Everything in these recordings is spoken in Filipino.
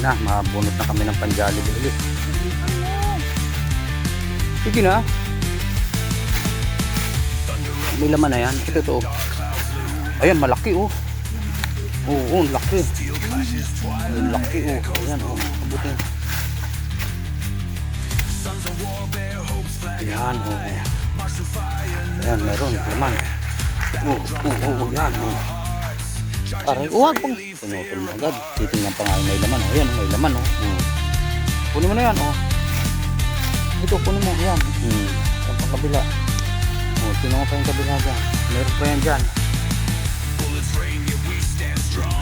Ayan na, mabunot na kami ng pan-Jollibee ulit. Sige na. May laman na yan. Ito to. Ayan, malaki oh. Oo, laki. Laki oh. Ayan oh. Abutin. Ayan oh. Ayan, meron. Laman. Yan oh. Aray, huwag pang pinutol mo agad. Titingnan pa nga may laman oh. Ayan, may laman oh. Kunin mo na yan oh. Ito, kunin mo. Ayan. Ang pagkabila. Oh, tingnan mo pa yung kabila dyan. Meron pa yan dyan.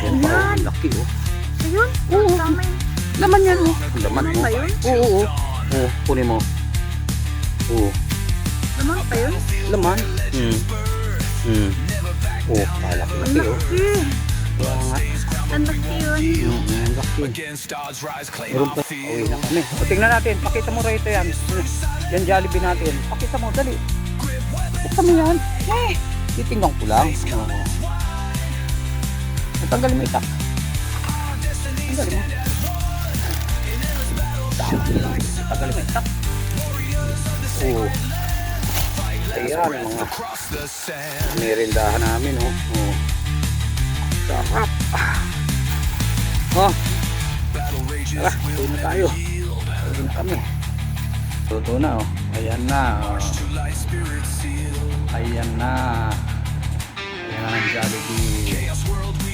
Yan pa oh. Laki oh. Ayun? Oo. Tama yun. Laman yan oh. Laman Laman ba oh. yun? Oo. Oo. Kunin mo. Oo. Laman pa yun? Laman. Oh, kalaki-laki oh. Kaya nga. Ang laki yun. Ang laki. Meron pa. Uwi na kami. O, tingnan natin. Pakita mo rito yan. Yan Jollibee natin. Pakita mo. Dali. Buksan mo yan. Titingnan ko lang. Tanggalin mo itak. Tanggalin mo. Tanggalin mo itak. Oh. Ayan mga merindahan namin oh. Oh. Sarap. Oh. Tara, tuloy na tayo. Tuloy na kami. Tuto na oh. Ayan na. Oh. Ayan na. Ayan na ang Jollibee.